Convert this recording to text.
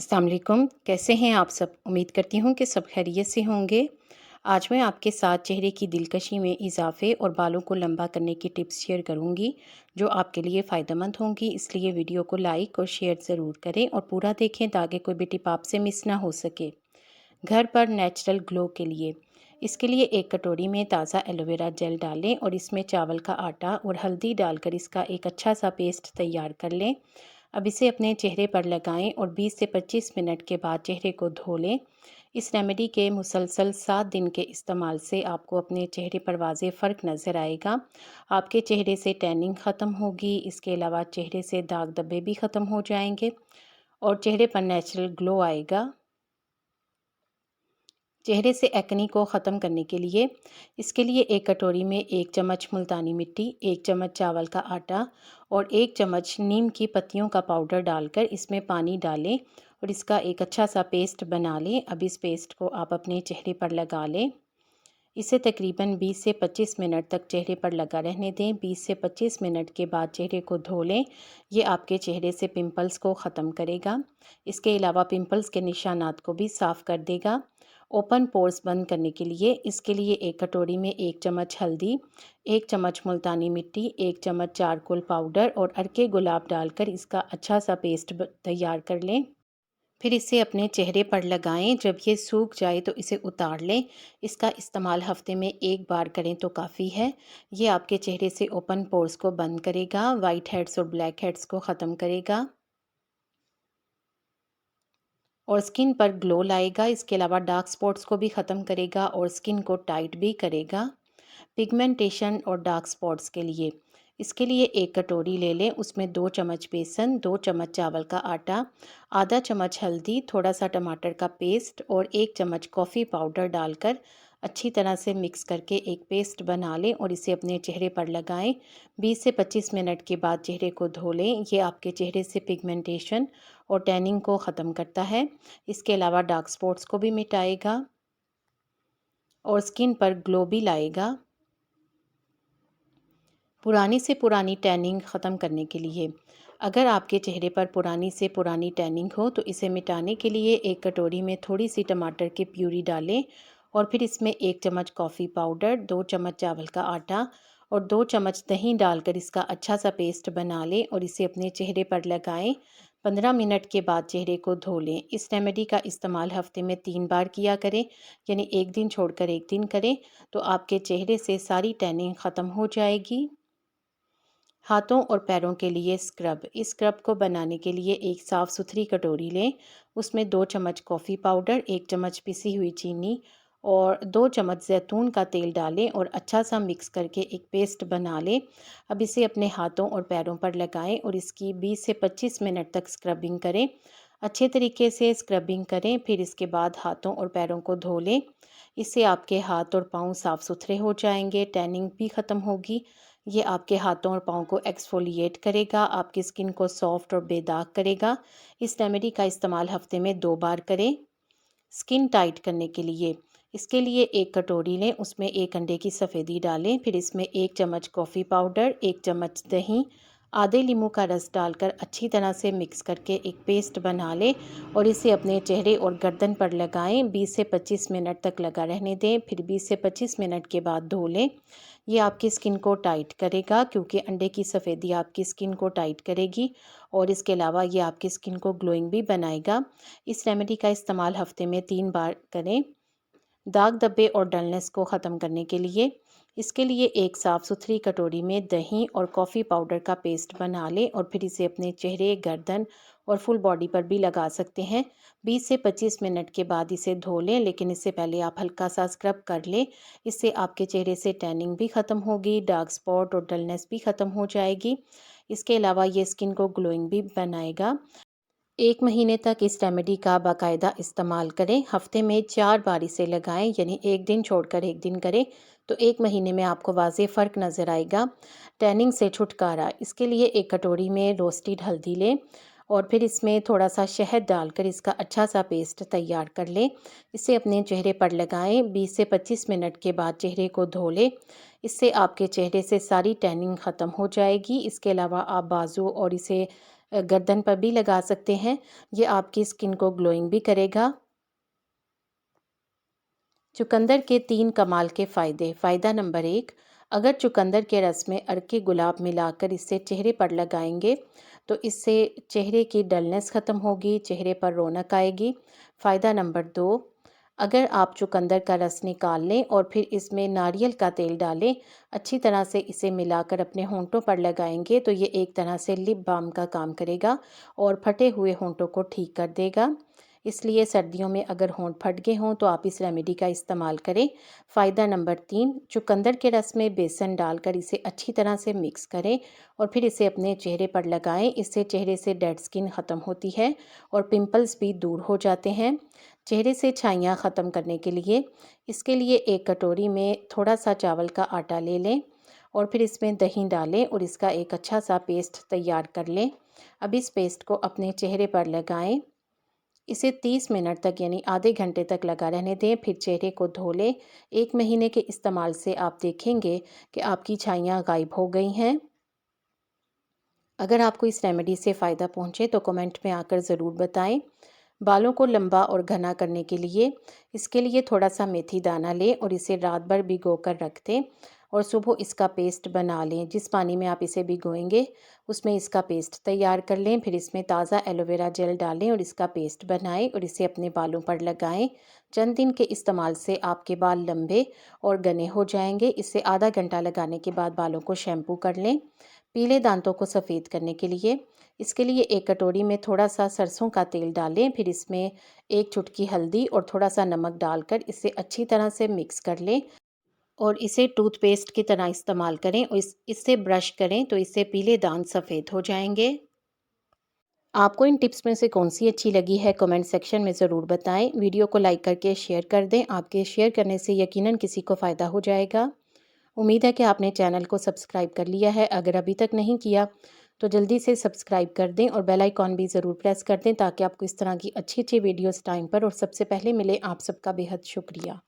अस्सलाम वालेकुम। कैसे हैं आप सब? उम्मीद करती हूँ कि सब खैरियत से होंगे। आज मैं आपके साथ चेहरे की दिलकशी में इजाफे और बालों को लंबा करने की टिप्स शेयर करूँगी, जो आपके लिए फ़ायदेमंद होंगी। इसलिए वीडियो को लाइक और शेयर ज़रूर करें और पूरा देखें ताकि कोई भी टिप आपसे मिस ना हो सके। घर पर नेचुरल ग्लो के लिए इसके लिए एक कटोरी में ताज़ा एलोवेरा जेल डालें और इसमें चावल का आटा और हल्दी डालकर इसका एक अच्छा सा पेस्ट तैयार कर लें। अब इसे अपने चेहरे पर लगाएं और 20 से 25 मिनट के बाद चेहरे को धो लें। इस रेमेडी के मुसलसल 7 दिन के इस्तेमाल से आपको अपने चेहरे पर वाज़ेह फ़र्क नज़र आएगा। आपके चेहरे से टैनिंग ख़त्म होगी। इसके अलावा चेहरे से दाग धब्बे भी ख़त्म हो जाएंगे और चेहरे पर नेचुरल ग्लो आएगा। चेहरे से एक्ने को ख़त्म करने के लिए इसके लिए एक कटोरी में 1 चम्मच मुल्तानी मिट्टी, 1 चम्मच चावल का आटा और 1 चम्मच नीम की पत्तियों का पाउडर डालकर इसमें पानी डालें और इसका एक अच्छा सा पेस्ट बना लें। अब इस पेस्ट को आप अपने चेहरे पर लगा लें। इसे तकरीबन 20 से 25 मिनट तक चेहरे पर लगा रहने दें। 20 से 25 मिनट के बाद चेहरे को धो लें। ये आपके चेहरे से पिंपल्स को ख़त्म करेगा। इसके अलावा पिंपल्स के निशानात को भी साफ़ कर देगा। ओपन पोर्स बंद करने के लिए इसके लिए एक कटोरी में 1 चम्मच हल्दी, 1 चम्मच मुल्तानी मिट्टी, 1 चम्मच चारकोल पाउडर और अर्के गुलाब डालकर इसका अच्छा सा पेस्ट तैयार कर लें। फिर इसे अपने चेहरे पर लगाएं। जब ये सूख जाए तो इसे उतार लें। इसका इस्तेमाल हफ्ते में एक बार करें तो काफ़ी है। ये आपके चेहरे से ओपन पोर्स को बंद करेगा, वाइट हेड्स और ब्लैक हेड्स को ख़त्म करेगा और स्किन पर ग्लो लाएगा। इसके अलावा डार्क स्पॉट्स को भी ख़त्म करेगा और स्किन को टाइट भी करेगा। पिगमेंटेशन और डार्क स्पॉट्स के लिए इसके लिए एक कटोरी ले लें। उसमें 2 चम्मच बेसन, 2 चम्मच चावल का आटा, आधा चम्मच हल्दी, थोड़ा सा टमाटर का पेस्ट और 1 चम्मच कॉफ़ी पाउडर डालकर अच्छी तरह से मिक्स करके एक पेस्ट बना लें और इसे अपने चेहरे पर लगाएं। 20 से 25 मिनट के बाद चेहरे को धो लें। ये आपके चेहरे से पिगमेंटेशन और टैनिंग को ख़त्म करता है। इसके अलावा डार्क स्पॉट्स को भी मिटाएगा और स्किन पर ग्लो भी लाएगा। पुरानी से पुरानी टैनिंग ख़त्म करने के लिए अगर आपके चेहरे पर पुरानी से पुरानी टैनिंग हो तो इसे मिटाने के लिए एक कटोरी में थोड़ी सी टमाटर की प्यूरी डालें और फिर इसमें 1 चम्मच कॉफ़ी पाउडर, 2 चम्मच चावल का आटा और 2 चम्मच दही डालकर इसका अच्छा सा पेस्ट बना लें और इसे अपने चेहरे पर लगाएं। 15 मिनट के बाद चेहरे को धो लें। इस रेमेडी का इस्तेमाल हफ्ते में 3 बार किया करें, यानी एक दिन छोड़कर एक दिन करें, तो आपके चेहरे से सारी टैनिंग ख़त्म हो जाएगी। हाथों और पैरों के लिए स्क्रब इस स्क्रब को बनाने के लिए एक साफ़ सुथरी कटोरी लें। उसमें 2 चम्मच कॉफ़ी पाउडर, 1 चम्मच पिसी हुई चीनी और 2 चम्मच जैतून का तेल डालें और अच्छा सा मिक्स करके एक पेस्ट बना लें। अब इसे अपने हाथों और पैरों पर लगाएं और इसकी 20 से 25 मिनट तक स्क्रबिंग करें। अच्छे तरीके से स्क्रबिंग करें। फिर इसके बाद हाथों और पैरों को धो लें। इससे आपके हाथ और पाँव साफ़ सुथरे हो जाएंगे, टैनिंग भी ख़त्म होगी। ये आपके हाथों और पाँव को एक्सफोलिएट करेगा, आपकी स्किन को सॉफ्ट और बेदाग करेगा। इस रेमेडी का इस्तेमाल हफ्ते में 2 बार करें। स्किन टाइट करने के लिए इसके लिए एक कटोरी लें। उसमें 1 अंडे की सफ़ेदी डालें। फिर इसमें 1 चम्मच कॉफ़ी पाउडर, 1 चम्मच दही, आधे नींबू का रस डालकर अच्छी तरह से मिक्स करके एक पेस्ट बना लें और इसे अपने चेहरे और गर्दन पर लगाएं। 20 से 25 मिनट तक लगा रहने दें। फिर 20 से 25 मिनट के बाद धो लें। ये आपकी स्किन को टाइट करेगा, क्योंकि अंडे की सफ़ेदी आपकी स्किन को टाइट करेगी और इसके अलावा ये आपकी स्किन को ग्लोइंग भी बनाएगा। इस रेमेडी का इस्तेमाल हफ्ते में 3 बार करें। दाग धब्बे और डलनेस को ख़त्म करने के लिए इसके लिए एक साफ़ सुथरी कटोरी में दही और कॉफ़ी पाउडर का पेस्ट बना लें और फिर इसे अपने चेहरे, गर्दन और फुल बॉडी पर भी लगा सकते हैं। 20 से 25 मिनट के बाद इसे धो लें, लेकिन इससे पहले आप हल्का सा स्क्रब कर लें। इससे आपके चेहरे से टैनिंग भी ख़त्म होगी, डार्क स्पॉट और डलनेस भी ख़त्म हो जाएगी। इसके अलावा ये स्किन को ग्लोइंग भी बनाएगा। 1 महीने तक इस रेमेडी का बाकायदा इस्तेमाल करें। हफ्ते में 4 बार इसे लगाएं, यानी एक दिन छोड़कर एक दिन करें, तो 1 महीने में आपको वाज़ेह फ़र्क नज़र आएगा। टैनिंग से छुटकारा इसके लिए एक कटोरी में रोस्टेड हल्दी लें और फिर इसमें थोड़ा सा शहद डालकर इसका अच्छा सा पेस्ट तैयार कर लें। इसे अपने चेहरे पर लगाएं। 20 से 25 मिनट के बाद चेहरे को धो लें। इससे आपके चेहरे से सारी टैनिंग ख़त्म हो जाएगी। इसके अलावा आप बाजू और इसे गर्दन पर भी लगा सकते हैं। ये आपकी स्किन को ग्लोइंग भी करेगा। चुकंदर के 3 कमाल के फ़ायदे। फ़ायदा नंबर 1, अगर चुकंदर के रस में अर्के गुलाब मिलाकर इससे चेहरे पर लगाएंगे तो इससे चेहरे की डलनेस ख़त्म होगी, चेहरे पर रौनक आएगी। फ़ायदा नंबर 2, अगर आप चुकंदर का रस निकाल लें और फिर इसमें नारियल का तेल डालें, अच्छी तरह से इसे मिलाकर अपने होंठों पर लगाएंगे तो ये एक तरह से लिप बाम का काम करेगा और फटे हुए होंठों को ठीक कर देगा। इसलिए सर्दियों में अगर होंठ फट गए हों तो आप इस रेमेडी का इस्तेमाल करें। फ़ायदा नंबर 3, चुकंदर के रस में बेसन डालकर इसे अच्छी तरह से मिक्स करें और फिर इसे अपने चेहरे पर लगाएं। इससे चेहरे से डेड स्किन ख़त्म होती है और पिंपल्स भी दूर हो जाते हैं। चेहरे से छाइयाँ ख़त्म करने के लिए इसके लिए एक कटोरी में थोड़ा सा चावल का आटा ले लें और फिर इसमें दही डालें और इसका एक अच्छा सा पेस्ट तैयार कर लें। अब इस पेस्ट को अपने चेहरे पर लगाएं। इसे 30 मिनट तक यानी आधे घंटे तक लगा रहने दें, फिर चेहरे को धो लें। 1 महीने के इस्तेमाल से आप देखेंगे कि आपकी छाइयाँ गायब हो गई हैं। अगर आपको इस रेमेडी से फ़ायदा पहुँचे तो कमेंट में आकर ज़रूर बताएं। बालों को लंबा और घना करने के लिए इसके लिए थोड़ा सा मेथी दाना लें और इसे रात भर भिगो कर रख दें और सुबह इसका पेस्ट बना लें। जिस पानी में आप इसे भिगोएंगे उसमें इसका पेस्ट तैयार कर लें। फिर इसमें ताज़ा एलोवेरा जेल डालें और इसका पेस्ट बनाएं और इसे अपने बालों पर लगाएं। चंद दिन के इस्तेमाल से आपके बाल लंबे और घने हो जाएंगे। इसे आधा घंटा लगाने के बाद बालों को शैम्पू कर लें। पीले दांतों को सफ़ेद करने के लिए इसके लिए एक कटोरी में थोड़ा सा सरसों का तेल डालें, फिर इसमें एक चुटकी हल्दी और थोड़ा सा नमक डालकर इसे अच्छी तरह से मिक्स कर लें और इसे टूथपेस्ट की तरह इस्तेमाल करें और इससे ब्रश करें तो इससे पीले दांत सफ़ेद हो जाएंगे। आपको इन टिप्स में से कौन सी अच्छी लगी है कमेंट सेक्शन में ज़रूर बताएं। वीडियो को लाइक करके शेयर कर दें। आपके शेयर करने से यकीनन किसी को फ़ायदा हो जाएगा। उम्मीद है कि आपने चैनल को सब्सक्राइब कर लिया है। अगर अभी तक नहीं किया तो जल्दी से सब्सक्राइब कर दें और बेल आइकॉन भी ज़रूर प्रेस कर दें ताकि आपको इस तरह की अच्छी अच्छी वीडियोस टाइम पर और सबसे पहले मिले। आप सबका बेहद शुक्रिया।